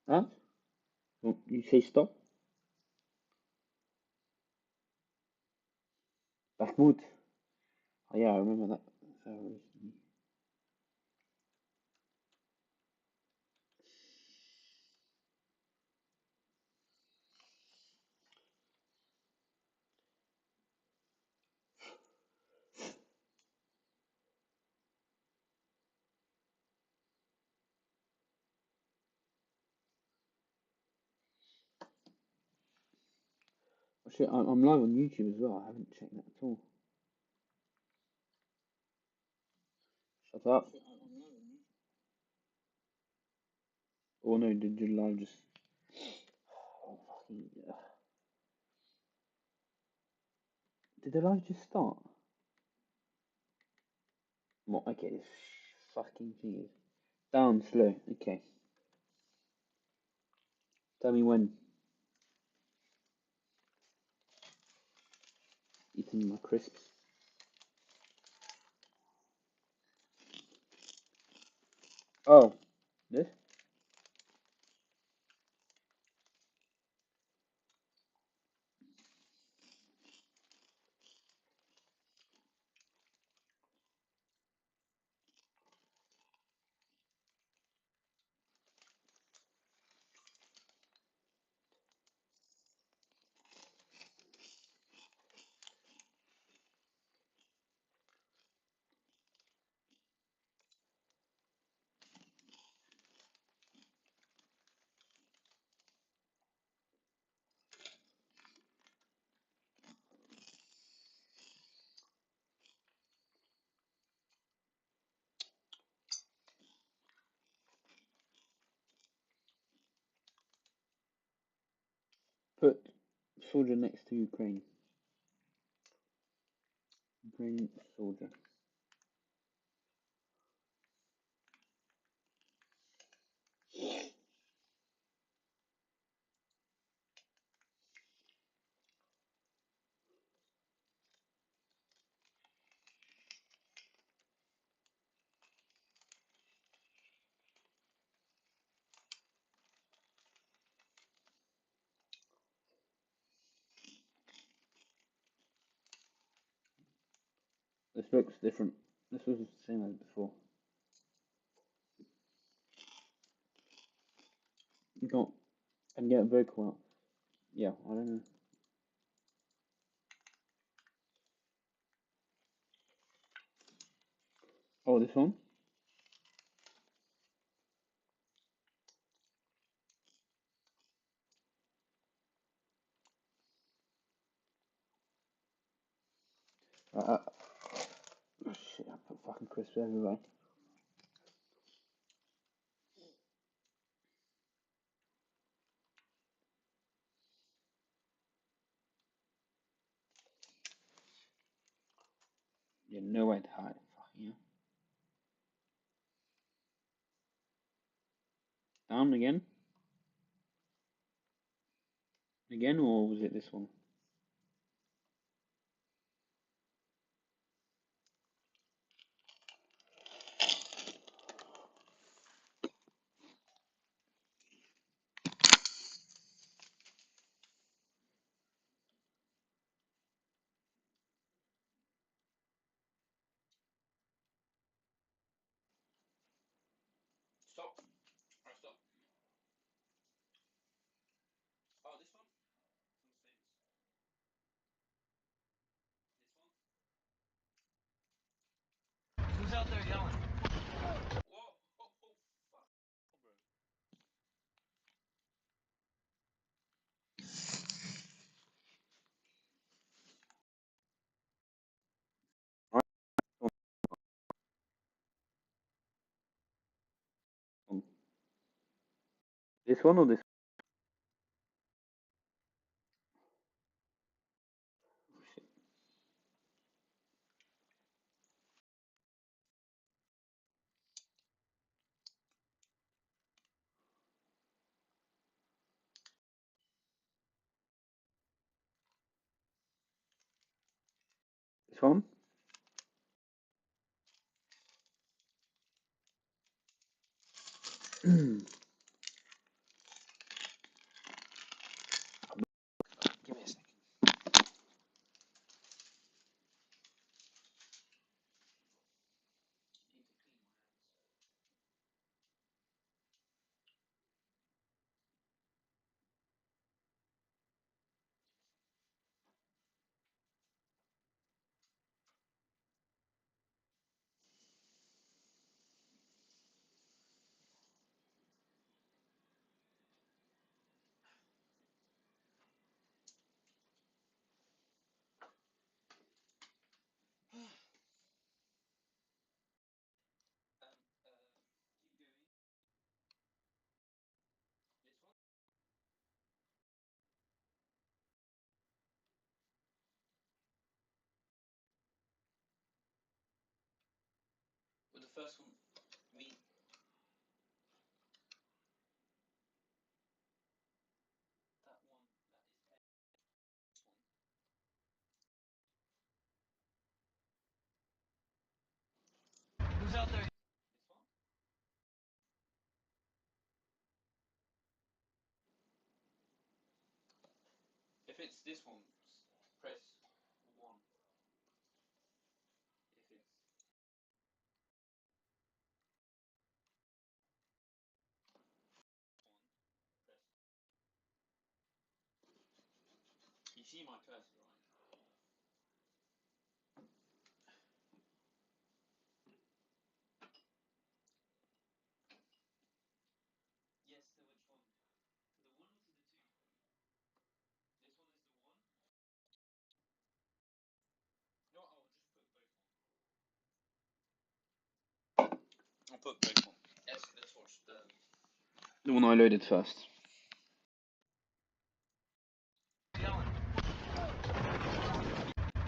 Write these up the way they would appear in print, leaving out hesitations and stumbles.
Huh? You say stop? Bakhmut. Oh yeah, I remember that. So recently. Oh, shit, I'm live on YouTube as well. I haven't checked that at all. Shut up. Oh no, did you live just? Oh, fucking, did the live just start? What? Okay, this fucking thing is down slow. Okay, tell me when. Eating my crisps. Oh, this? Put soldier next to Ukraine. Ukraine soldier. This looks different. This was the same as before. You got and get a vocal out. Yeah, I don't know. Oh, this one? Oh, shit, I put fucking crisps everywhere. You have nowhere to hide. Fucking hell. Down again? Again, or was it this one? Stop. Right, stop. Oh, this one? Sounds famous. This one? Who's out there yelling? Whoa! Oh, oh, fuck, bro. Right. This one or this? Shit. This one? first one, me. That one, that is Who's out there? This one? If it's this one, press 1. If it's one, press. You see my cursor, right? Yes, to which one? To the 1 or to the 2? This one is the 1. No, I'll just put both on. I'll put both on. Yes, let's watch the one I loaded first. Yelling.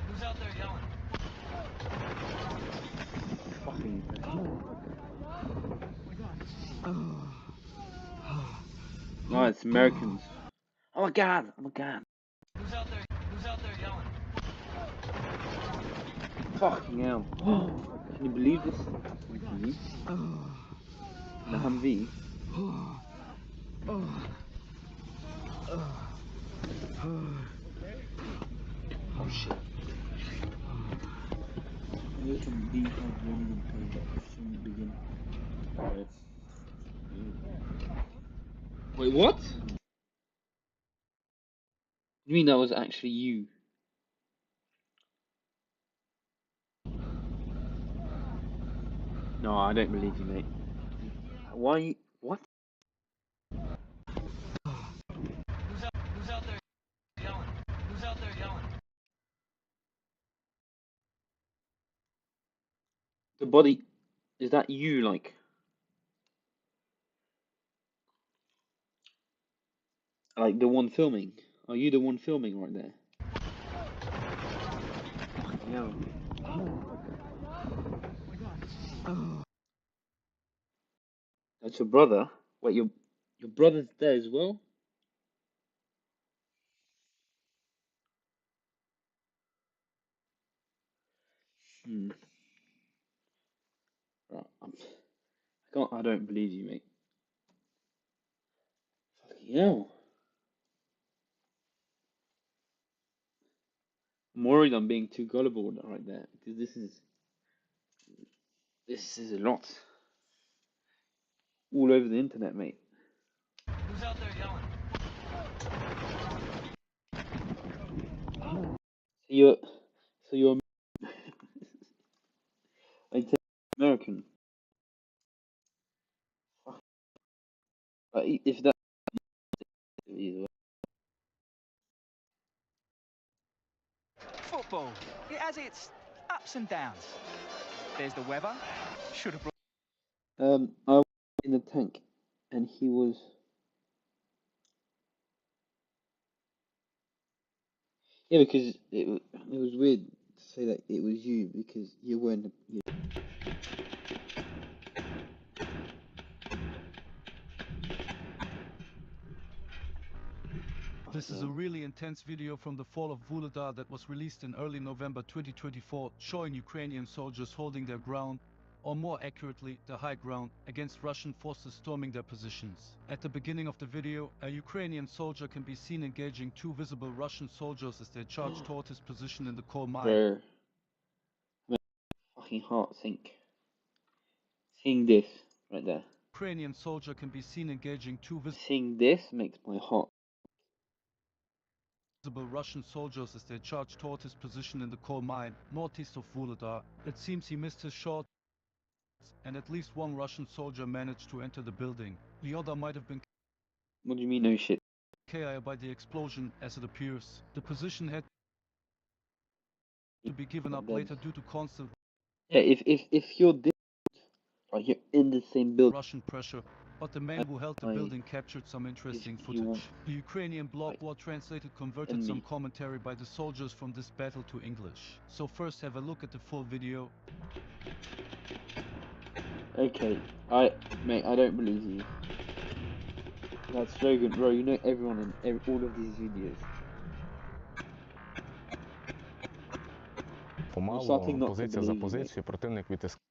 Who's out there yelling? Fucking interesting. No, it's Americans. Oh my god! Oh my god! Who's out there? Who's out there yelling? Fucking hell! Can you believe this happened to you? In a Humvee? Oh shit! Welcome to D5 warning and play from the beginning. Right. Wait, what? You mean that was actually you? No, I don't believe you, mate. Why? What? Who's out there yelling? Who's out there yelling? The body. Is that you, like? Like the one filming? Are you the one filming right there? Fucking hell. That's your brother? Wait, your brother's there as well? Hmm. Right, I don't believe you, mate. Fucking hell. I'm worried I'm being too gullible right there because this is a lot. All over the internet, mate. Who's out there yelling? So you're like American. Fuck. If that Football, it has its ups and downs. There's the weather. Should have brought. I was in the tank, and he was. Yeah, because it was weird to say that it was you because you weren't. This is a really intense video from the fall of Vuhledar that was released in early November 2024, showing Ukrainian soldiers holding their ground, or more accurately, the high ground, against Russian forces storming their positions. At the beginning of the video, a Ukrainian soldier can be seen engaging two visible Russian soldiers as they charge toward his position in the coal mine. Bro, my fucking heart sink. Seeing this right there. Ukrainian soldier can be seen engaging two Seeing this makes my heart. visible Russian soldiers as they charge toward his position in the coal mine, northeast of Vuhledar. It seems he missed his shot, and at least one Russian soldier managed to enter the building. The other might have been What do you mean, no shit? KI by the explosion, as it appears. The position had to be given up later due to constant Yeah, if you're this, like you're in the same building, Russian pressure, but the man who held the I building captured some interesting he won't footage. The Ukrainian blog like War Translated converted enemy. some commentary by the soldiers from this battle to English. So first have a look at the full video. Okay, mate, I don't believe you. That slogan, bro, you know everyone in all of these videos. I'm starting Помалу, not to позиція за believe you, mate. позицією, противник відтискає.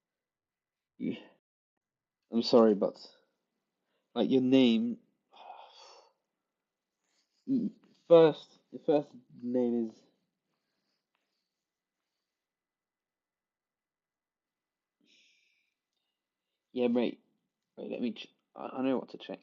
You, I'm sorry, but like your name, the first name is. Yeah, mate. Wait, let me. I know what to check.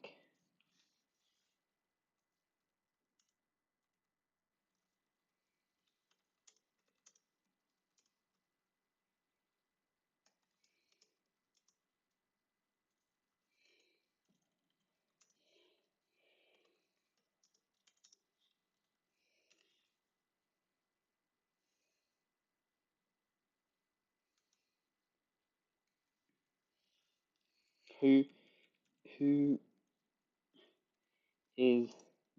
Who, who is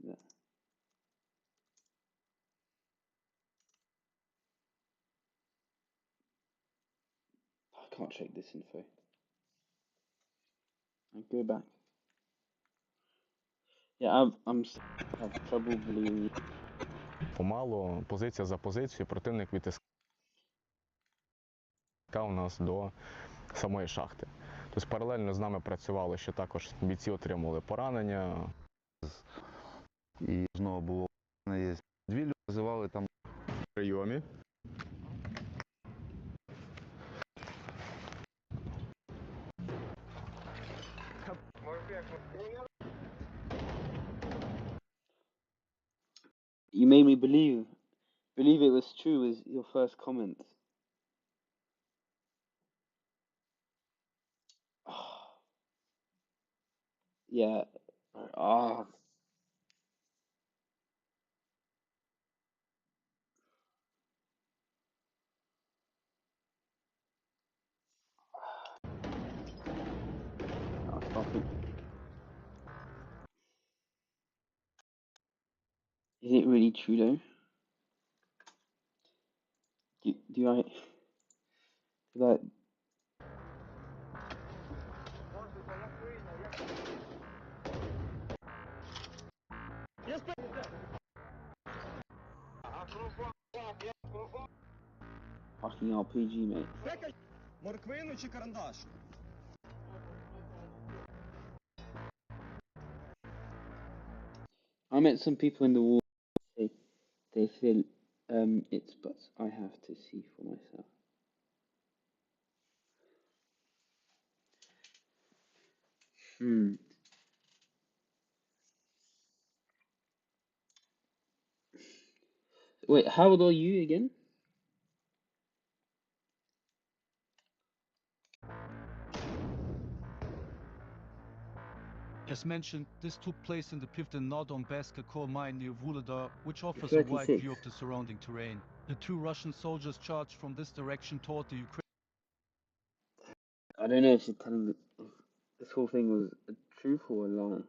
that? I can't check this info. I go back. Yeah, I have trouble believing. Помалу, позиція за позицією, противник відтискав нас до самої шахти. Тобто паралельно з нами працювали, що також бійці отримували поранення. І знову було є. Дві люди називали там В прийомі. You made me believe it was true was your first comment. Yeah. Ah. Oh, stop it. Is it really true though? Do I? Like, fucking RPG, mate. Морквину чи карандаш? I met some people in the war. They feel it's, but I have to see for myself. Wait, how old are you again? As mentioned, this took place in the Pivden Nord-on-Basker coal mine near Vuhledar, which offers a wide 36. view of the surrounding terrain. The two Russian soldiers charged from this direction toward the Ukraine. I don't know if you're telling if this whole thing was a truth or a lie.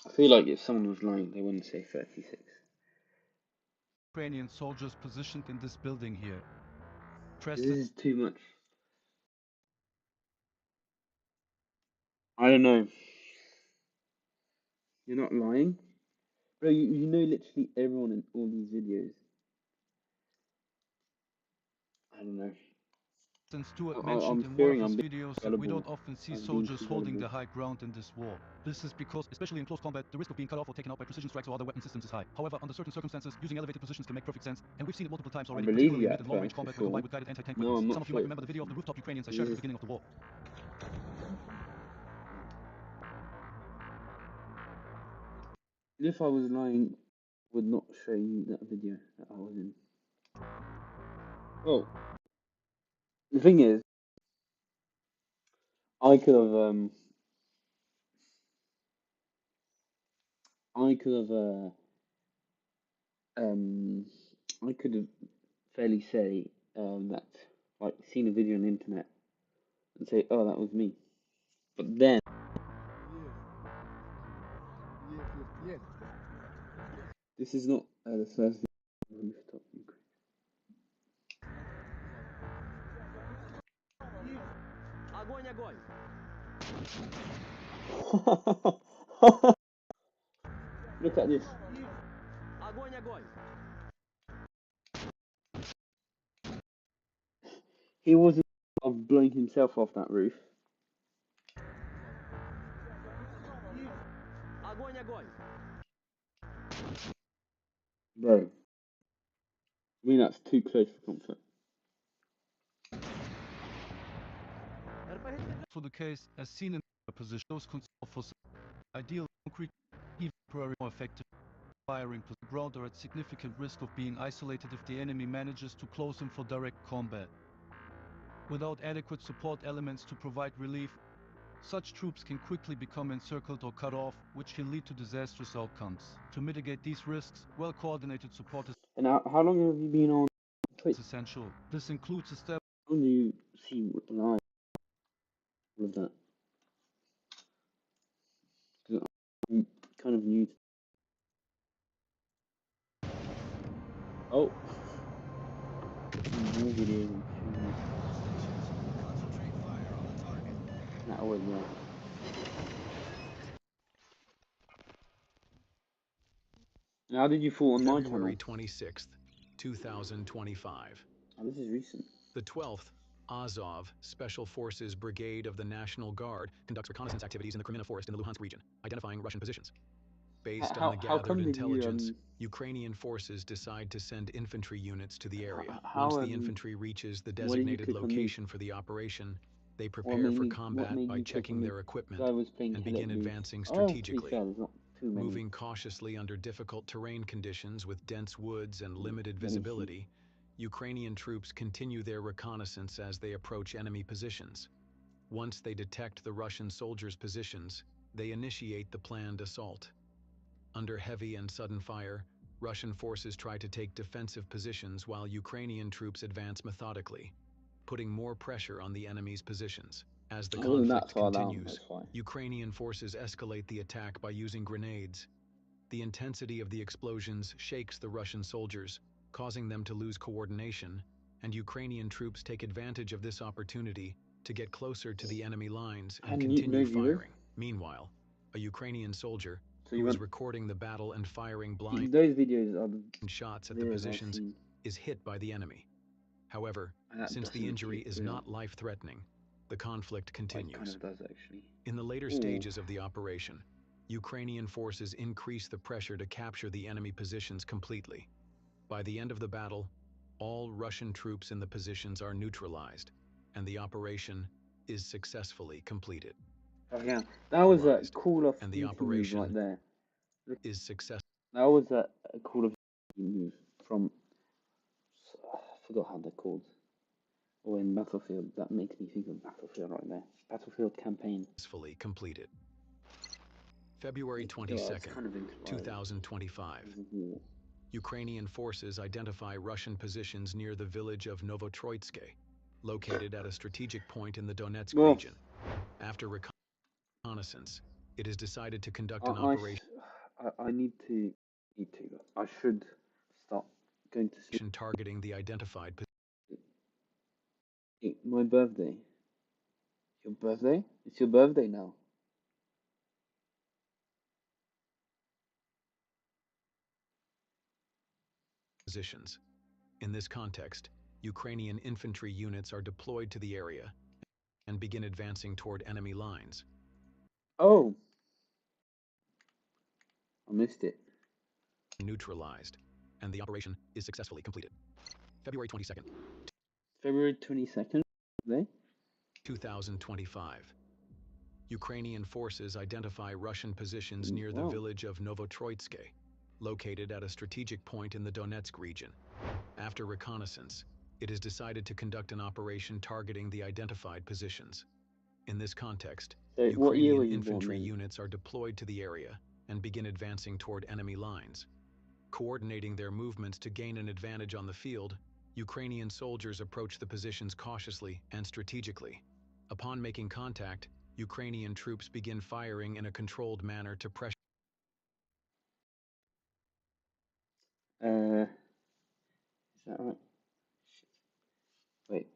I feel like if someone was lying, they wouldn't say 36. Ukrainian soldiers positioned in this building here. This Preston is too much. I don't know. You're not lying? Bro, you know literally everyone in all these videos. I don't know. Stewart I'm mentioned in one of fearing his I'm being videos that we gullible. don't often see I'm being soldiers too holding the gullible. high ground in this war. This is because, especially in close combat, the risk of being cut off or taken out by precision strikes or other weapon systems is high. However, under certain circumstances, using elevated positions can make perfect sense, and we've seen it multiple times I already, believe particularly you in mid at and long-range first, for combat when sure. combined with guided anti-tank No, weapons. I'm Some not of you might sure. remember the video of the rooftop Ukrainians I This shared at the is beginning of the war. if I was lying, I would not show you that video that I was in. Well, the thing is, I could have I could have um I could have fairly say that like seen a video on the internet and say, oh, that was me. But then This is not the first rooftop Ukraine. Огонь, огонь! Look at this. Огонь, огонь! He wasn't of blowing himself off that roof. Огонь, огонь! Bro. I mean, that's too close for comfort. For the case, as seen in the position, those console for ideal concrete, even temporary more effective firing the ground are at significant risk of being isolated if the enemy manages to close in for direct combat. Without adequate support elements to provide relief, such troops can quickly become encircled or cut off, which can lead to disastrous outcomes. To mitigate these risks, well-coordinated support is And how long have you been on Twitch? essential. This includes establishing How do you see live all of that? 'Cause I'm kind of new. Oh. More videos and films. That was How did you fall on my channel? February 26th, 2025. Oh, this is recent. The 12th Azov Special Forces Brigade of the National Guard conducts reconnaissance activities in the Crimea Forest in the Luhansk region, identifying Russian positions. Based on the How gathered come did intelligence, you Ukrainian forces decide to send infantry units to the area. how, Once the infantry reaches the why did you designated click on these? location for the operation, they prepare for combat by checking their equipment and begin advancing strategically. There's not too many. Moving cautiously under difficult terrain conditions with dense woods and limited visibility, Ukrainian troops continue their reconnaissance as they approach enemy positions. Once they detect the Russian soldiers' positions, they initiate the planned assault. Under heavy and sudden fire, Russian forces try to take defensive positions while Ukrainian troops advance methodically, putting more pressure on the enemy's positions. As the conflict continues, Ukrainian forces escalate the attack by using grenades. The intensity of the explosions shakes the Russian soldiers, causing them to lose coordination, and Ukrainian troops take advantage of this opportunity to get closer to the enemy lines and continue firing. Meanwhile, a Ukrainian soldier, who is recording the battle and firing blind shots at the positions, is hit by the enemy. However, since the injury is not life-threatening, the conflict continues. In the later stages of the operation, Ukrainian forces increase the pressure to capture the enemy positions completely. By the end of the battle, all Russian troops in the positions are neutralized, and the operation is successfully completed. Oh yeah, that was a Call of Duty move right there. Is successful. That was a Call of Duty move from, I forgot how they're called. Or in Battlefield, that makes me think of Battlefield right there. Battlefield campaign. Successfully completed. February 22nd, 2025. Ukrainian forces identify Russian positions near the village of Novotroitske, located at a strategic point in the Donetsk region. After reconnaissance, it is decided to conduct an operation I should stop going to sleep. Targeting the identified My birthday. Your birthday? It's your birthday now. positions. In this context, Ukrainian infantry units are deployed to the area and begin advancing toward enemy lines. Oh, I missed it. Neutralized, and the operation is successfully completed. February 22nd. February 22nd, 2025. Ukrainian forces identify Russian positions near the village of Novotroitske, located at a strategic point in the Donetsk region. After reconnaissance, it is decided to conduct an operation targeting the identified positions. In this context, Ukrainian infantry units are deployed to the area and begin advancing toward enemy lines. Coordinating their movements to gain an advantage on the field, Ukrainian soldiers approach the positions cautiously and strategically. Upon making contact, Ukrainian troops begin firing in a controlled manner to pressure that right? Shit. Wait.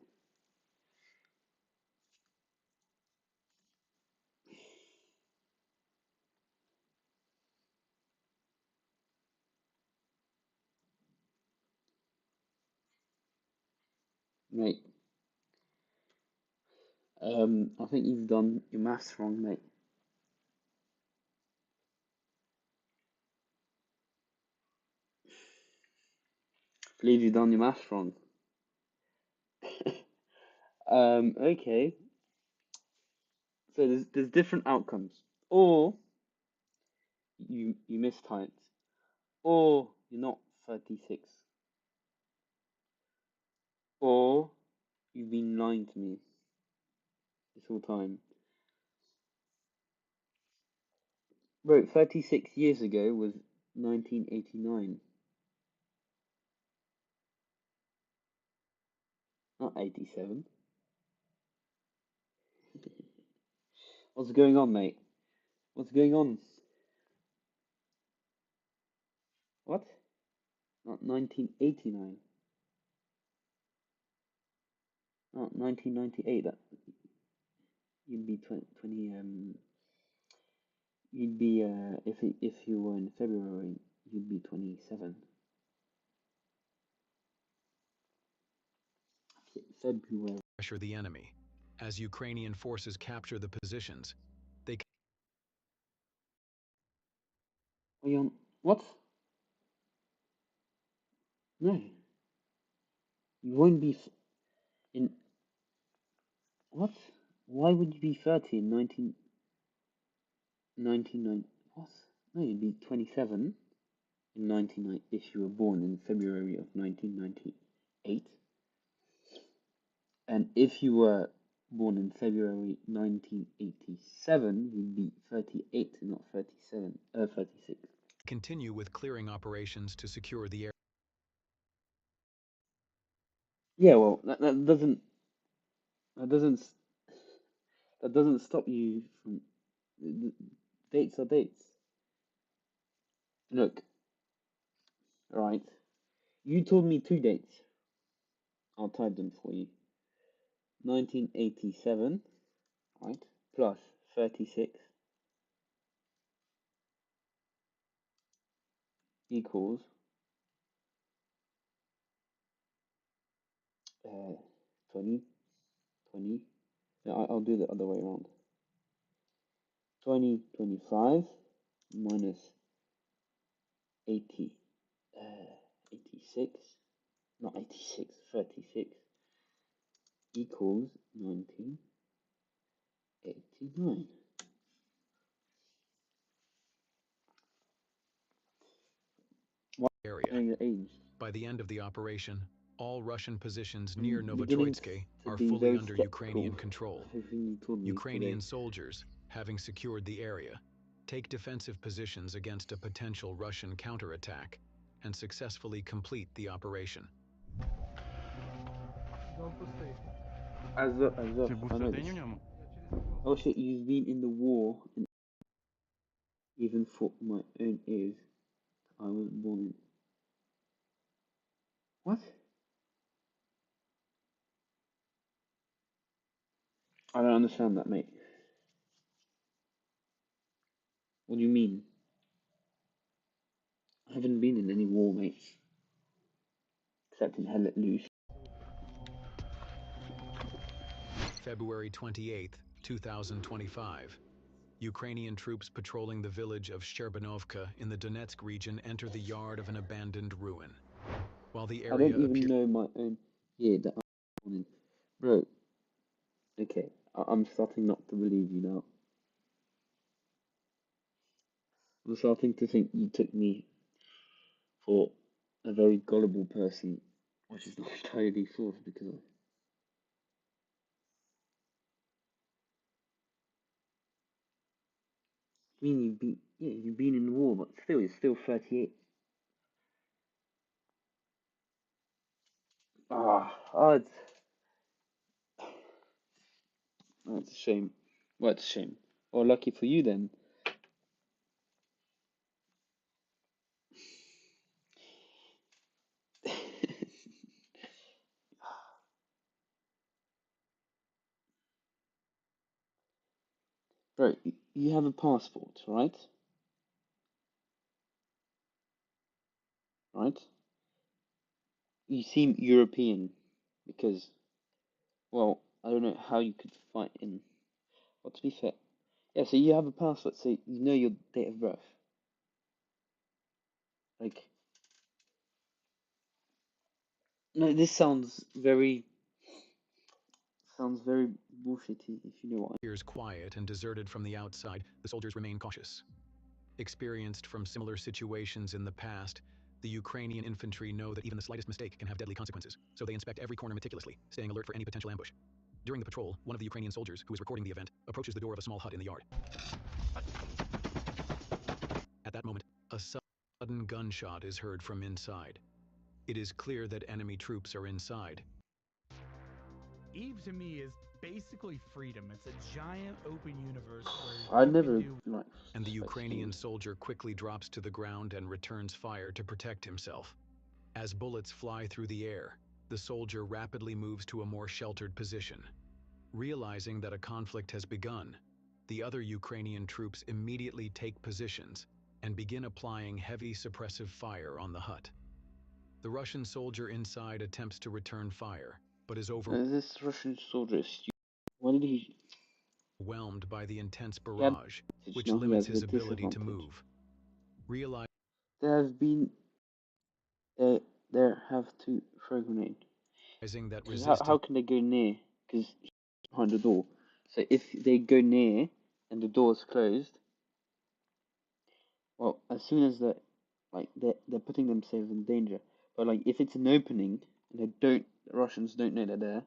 Mate. I think you've done your maths wrong, mate. I believe you've done your maths wrong. Okay. So there's different outcomes. Or you mistyped. Or you're not 36. Or you've been lying to me this whole time. Bro, 36 years ago was 1989, not 87. What's going on, mate? What's going on? What? Not 1989. Not 1998. That you'd be 20 you'd be if you were in February, you'd be 27. February. Pressure the enemy. As Ukrainian forces capture the positions, they Are you on? What? No, you won't be in. What? Why would you be 30 in 1999? What? No, you'd be 27 in 1990 if you were born in February of 1998. And if you were born in February 1987, you'd be 38 and not 37, 36. continue with clearing operations to secure the area. Yeah, well, that doesn't that doesn't stop you from dates are dates. Look, right? You told me two dates. I'll type them for you. 1987, right? Plus 36 equals 20, 20. No, I'll do the other way around. 25 minus 80, 86, not 86, 36 equals 1989. area. The age. By the end of the operation, all Russian positions near I'm beginning Novotroitske to are be fully very under skeptical Ukrainian of control. everything you told me Ukrainian today. soldiers, having secured the area, take defensive positions against a potential Russian counterattack and successfully complete the operation. As Ти був I know всередині в this. ньому? Oh shit, you've been in the war, and even for my own ears, I was born in. What? I don't understand that, mate. What do you mean? I haven't been in any war, mate. Except in Hell Let Loose. February 28, 2025. Ukrainian troops patrolling the village of Shcherbanovka in the Donetsk region enter the yard of an abandoned ruin. While the I area don't even appears know my own year that I was born in. Bro, okay, I'm starting not to believe you now. I'm starting to think you took me for a very gullible person, which is not entirely false because I mean you've been in the war, but still you're still 38. It's that's a shame. Well, it's a shame. Or lucky for you then. Bro, you have a passport, right? Right? You seem European because, well, I don't know how you could fight in. Well, to be fair, yeah. So you have a passport, so you know your date of birth. Like, no, this sounds very bullshitty, if you know what. Appears quiet and deserted from the outside, the soldiers remain cautious. Experienced from similar situations in the past, the Ukrainian infantry know that even the slightest mistake can have deadly consequences, so they inspect every corner meticulously, staying alert for any potential ambush. During the patrol, one of the Ukrainian soldiers, who is recording the event, approaches the door of a small hut in the yard. At that moment, a sudden gunshot is heard from inside. It is clear that enemy troops are inside. Eve to me is basically freedom. It's a giant open universe I where you never can do like And the such Ukrainian things. soldier quickly drops to the ground and returns fire to protect himself. As bullets fly through the air, the soldier rapidly moves to a more sheltered position. Realizing that a conflict has begun, the other Ukrainian troops immediately take positions and begin applying heavy suppressive fire on the hut. The Russian soldier inside attempts to return fire, but is This Russian soldier is stupid. Why did he? overwhelmed by the intense He had barrage, advantage, which now he limits has a his ability to disadvantage. move. Realizing There have been there have to throw a grenade. that Because how resistance can they go near? Because he's behind the door. So if they go near and the door is closed, well, as soon as they're putting themselves in danger. But like if it's an opening and the Russians don't know they're there,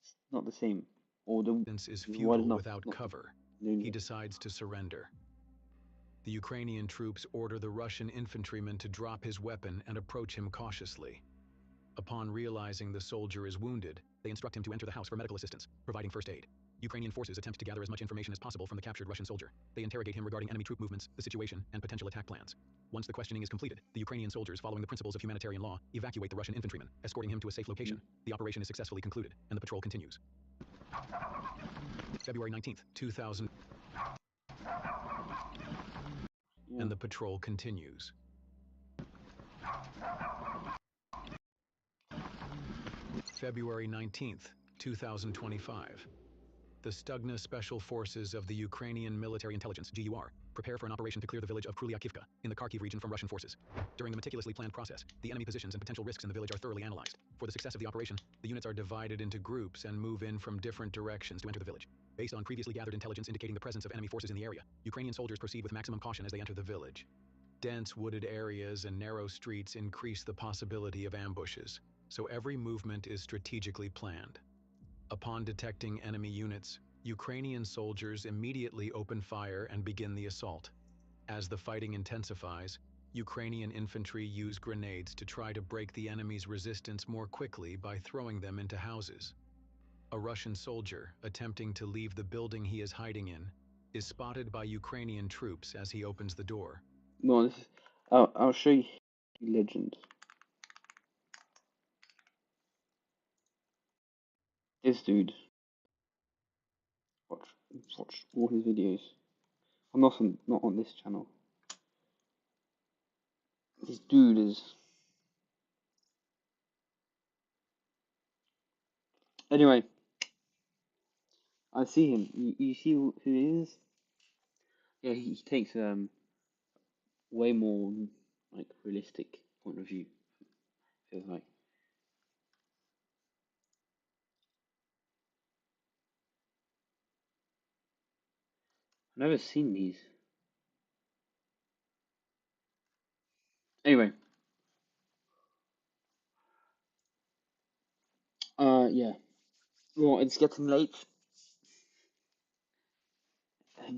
it's not the same. Or the is is wide futile enough without not to cover, he danger. decides to surrender. The Ukrainian troops order the Russian infantryman to drop his weapon and approach him cautiously. Upon realizing the soldier is wounded, they instruct him to enter the house for medical assistance, providing first aid. Ukrainian forces attempt to gather as much information as possible from the captured Russian soldier. They interrogate him regarding enemy troop movements, the situation, and potential attack plans. Once the questioning is completed, the Ukrainian soldiers, following the principles of humanitarian law, evacuate the Russian infantryman, escorting him to a safe location. The operation is successfully concluded, and the patrol continues. February 19th, 2000, Yeah. and the patrol continues. February 19th, 2025. The Stugna Special Forces of the Ukrainian Military Intelligence (GUR) prepare for an operation to clear the village of Krylyakivka in the Kharkiv region from Russian forces. During the meticulously planned process, the enemy positions and potential risks in the village are thoroughly analyzed. For the success of the operation, the units are divided into groups and move in from different directions to enter the village. Based on previously gathered intelligence indicating the presence of enemy forces in the area, Ukrainian soldiers proceed with maximum caution as they enter the village. Dense wooded areas and narrow streets increase the possibility of ambushes, so every movement is strategically planned. Upon detecting enemy units, Ukrainian soldiers immediately open fire and begin the assault. As the fighting intensifies, Ukrainian infantry use grenades to try to break the enemy's resistance more quickly by throwing them into houses. A Russian soldier, attempting to leave the building he is hiding in, is spotted by Ukrainian troops as he opens the door. No, this is. I'll show you legend. This dude. Watch all his videos. I'm not on this channel. This dude is. Anyway, I see him. You see who he is? Yeah, he takes way more like realistic point of view. Feels like. I've never seen these. Anyway, yeah. Well, it's getting late.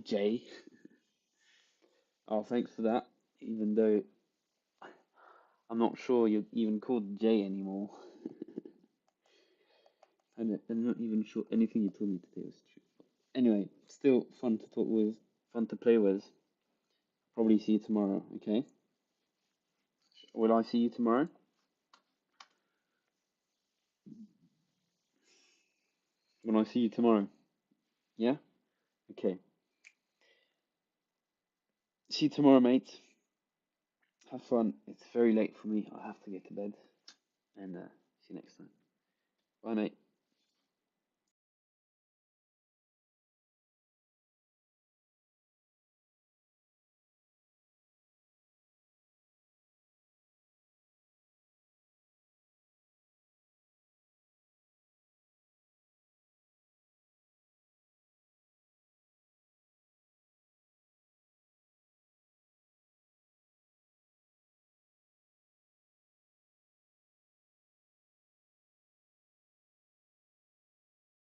Jay. Oh, thanks for that. Even though I'm not sure you're even called Jay anymore. And I'm not even sure anything you told me today was true. Anyway, still fun to talk with, fun to play with. Probably see you tomorrow, okay? Will I see you tomorrow? When I see you tomorrow? Yeah? Okay. see you tomorrow, mate. Have fun. It's very late for me. I have to get to bed. And see you next time. Bye, mate.